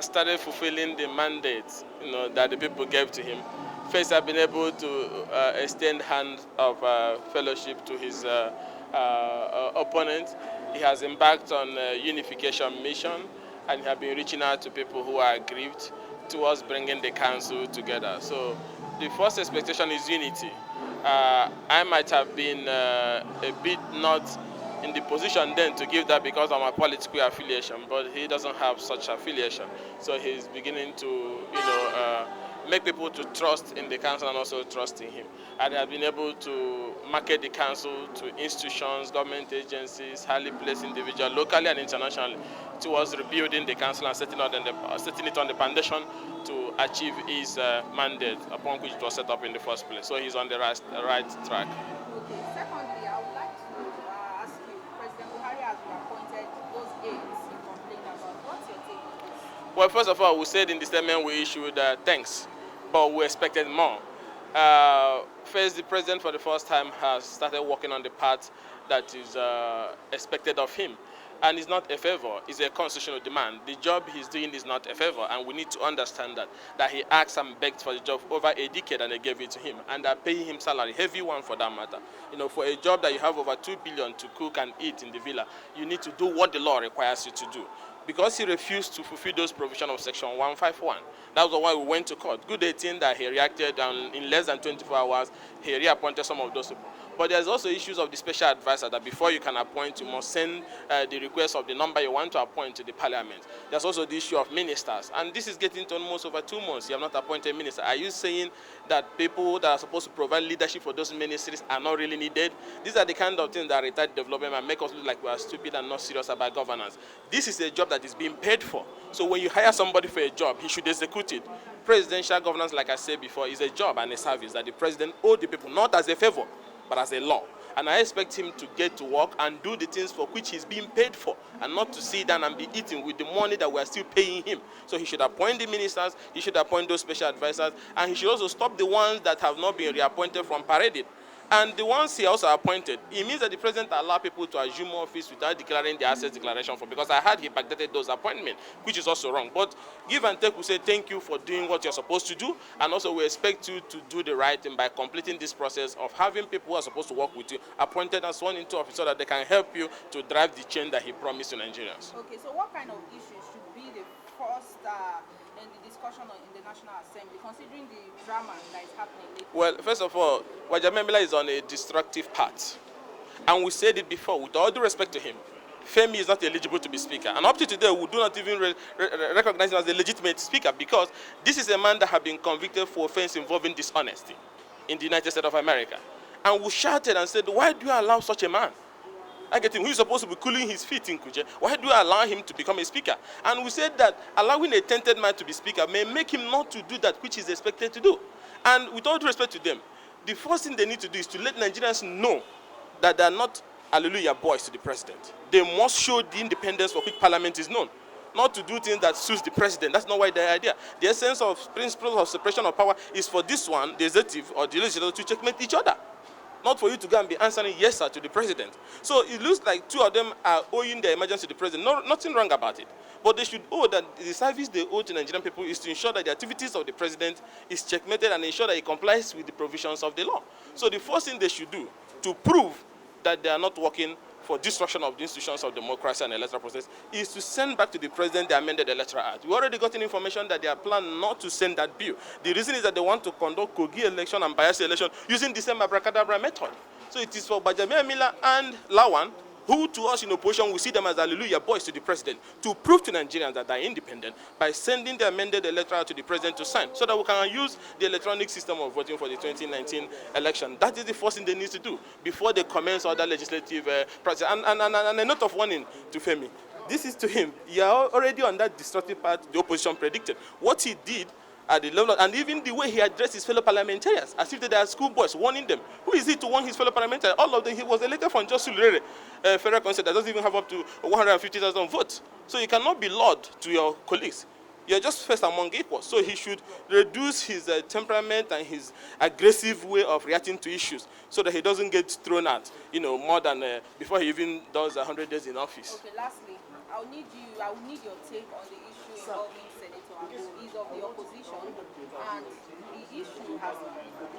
Started fulfilling the mandate, that the people gave to him. First, I've been able to extend hand of fellowship to his opponent. He has embarked on a unification mission, and he has been reaching out to people who are aggrieved towards bringing the council together. So, the first expectation is unity. I might have been a bit not in the position then to give that because of my political affiliation, but he doesn't have such affiliation. So he's beginning to, make people to trust in the council and also trust in him. And has been able to market the council to institutions, government agencies, highly placed individuals, locally and internationally, towards rebuilding the council and setting it on the foundation to achieve his mandate upon which it was set up in the first place. So he's on the right track. Okay. Secondly, I would like to ask you, President Buhari has appointed those aides you complained about. What's your take on this? Well, first of all, we said in the statement we issued thanks, but we expected more. First, the president for the first time has started working on the part that is expected of him. And it's not a favor, it's a constitutional demand. The job he's doing is not a favor, and we need to understand that he asked and begged for the job over a decade and they gave it to him. And they're paying him salary, heavy one for that matter. For a job that you have over 2 billion to cook and eat in the villa, you need to do what the law requires you to do. Because he refused to fulfill those provisions of Section 151. That was why we went to court. Good 18 that he reacted, and in less than 24 hours, he reappointed some of those people. But there's also issues of the special advisor that before you can appoint, you must send the request of the number you want to appoint to the parliament. There's also the issue of ministers. And this is getting to almost over 2 months. You have not appointed a minister. Are you saying that people that are supposed to provide leadership for those ministries are not really needed? These are the kind of things that retard development and make us look like we are stupid and not serious about governance. This is a job that is being paid for. So when you hire somebody for a job, he should execute it. Presidential governance, like I said before, is a job and a service that the president owes the people, not as a favor, but as a law. And I expect him to get to work and do the things for which he's being paid for, and not to sit down and be eating with the money that we are still paying him. So he should appoint the ministers, he should appoint those special advisors, and he should also stop the ones that have not been reappointed from parading. And the ones he also appointed, it means that the president allowed people to assume office without declaring the assets declaration for, because I heard he backdated those appointments, which is also wrong. But give and take, we say thank you for doing what you're supposed to do, and also we expect you to do the right thing by completing this process of having people who are supposed to work with you appointed and sworn into office so that they can help you to drive the change that he promised to Nigerians. Okay, so what kind of issues should be the first in the discussion in the National Assembly, considering the drama that is happening lately? Well, first of all, Wajamemila is on a destructive path. And we said it before, with all due respect to him, Femi is not eligible to be speaker. And up to today, we do not even recognize him as a legitimate speaker, because this is a man that has been convicted for offense involving dishonesty in the United States of America. And we shouted and said, why do you allow such a man? I get him, who is supposed to be cooling his feet in Kuje. Why do you allow him to become a speaker? And we said that allowing a tainted man to be speaker may make him not to do that which is expected to do. And with all due respect to them, the first thing they need to do is to let Nigerians know that they are not hallelujah boys to the president. They must show the independence for which parliament is known. Not to do things that suits the president. That's not why the idea. The essence of principles of separation of power is for this one, the executive or the legislature, to checkmate each other. Not for you to go and be answering yes, sir, to the president. So it looks like two of them are owing their emergency to the president. No, nothing wrong about it. But they should owe that the service they owe to Nigerian people is to ensure that the activities of the president is checkmated and ensure that he complies with the provisions of the law. So the first thing they should do to prove that they are not working for destruction of the institutions of democracy and electoral process is to send back to the president the amended electoral act. We already gotten information that they are planning not to send that bill. The reason is that they want to conduct Kogi election and bias election using the same abracadabra method. So it is for Bajamia Miller and Lawan, who to us in opposition, we see them as hallelujah boys to the president, to prove to Nigerians that they are independent by sending the amended electoral to the president to sign, so that we can use the electronic system of voting for the 2019 election. That is the first thing they need to do before they commence other legislative process. And a note of warning to Femi. This is to him. You are already on that destructive path the opposition predicted. What he did at the level, and even the way he addressed his fellow parliamentarians, as if they are schoolboys, warning them. Who is he to warn his fellow parliamentarians? All of them, he was elected from just Sulere, federal council that doesn't even have up to 150,000 votes. So you cannot be laud to your colleagues. You're just first among equals. So he should reduce his temperament and his aggressive way of reacting to issues so that he doesn't get thrown out, more than before he even does 100 days in office. Okay, lastly, I will need your take on the issue involving Senate is of the opposition, and the issue has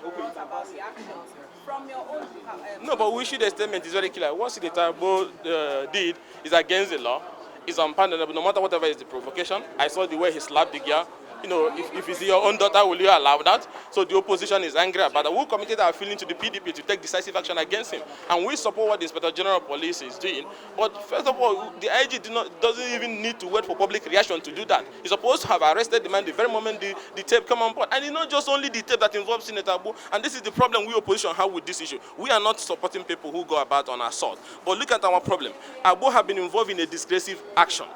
brought about reactions from your own. No, but we should the statement is very clear. What Senator Agbo did is against the law. It's unpardonable, no matter whatever is the provocation. I saw the way he slapped the girl. You know, if it's your own daughter, will you allow that? So the opposition is angry about that. We committed our feeling to the PDP to take decisive action against him. And we support what the Inspector General of Police is doing. But first of all, the IG doesn't even need to wait for public reaction to do that. He's supposed to have arrested the man the very moment the tape come on board. And it's not just only the tape that involves Senator Agbo. And this is the problem we opposition have with this issue. We are not supporting people who go about on assault. But look at our problem. Agbo have been involved in a disgressive action.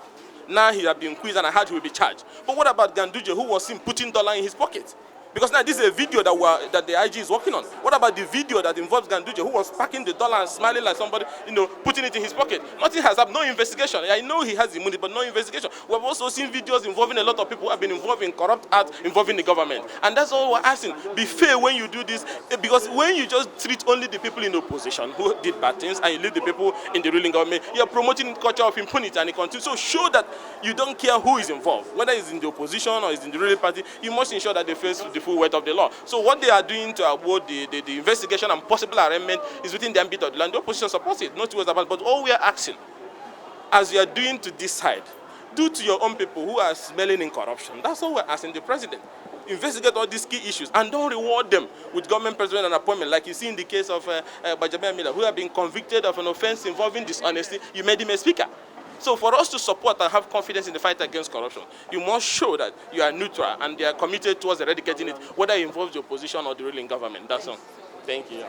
Now he has been quizzed and I heard he will be charged. But what about Ganduje, who was seen putting dollar in his pocket? Because now this is a video that the IG is working on. What about the video that involves Ganduje, who was packing the dollar and smiling like somebody, putting it in his pocket? Nothing has happened, no investigation. I know he has immunity, but no investigation. We've also seen videos involving a lot of people who have been involved in corrupt acts involving the government. And that's all we're asking. Be fair when you do this, because when you just treat only the people in opposition who did bad things and you leave the people in the ruling government, you're promoting a culture of impunity and it continues. So show that you don't care who is involved, whether it's in the opposition or it's in the ruling party. You must ensure that they face the full weight of the law. So what they are doing to avoid the investigation and possible arraignment is within the ambit of the law. The opposition supports it, not towards about. But all we are asking, as you are doing to this side, do to your own people who are smelling in corruption. That's all we're asking the president. Investigate all these key issues and don't reward them with government president and appointment, like you see in the case of Benjamin Miller, who have been convicted of an offense involving dishonesty. You made him a speaker. So for us to support and have confidence in the fight against corruption, you must show that you are neutral and they are committed towards eradicating it, whether it involves the opposition or the ruling government. That's all. Thank you.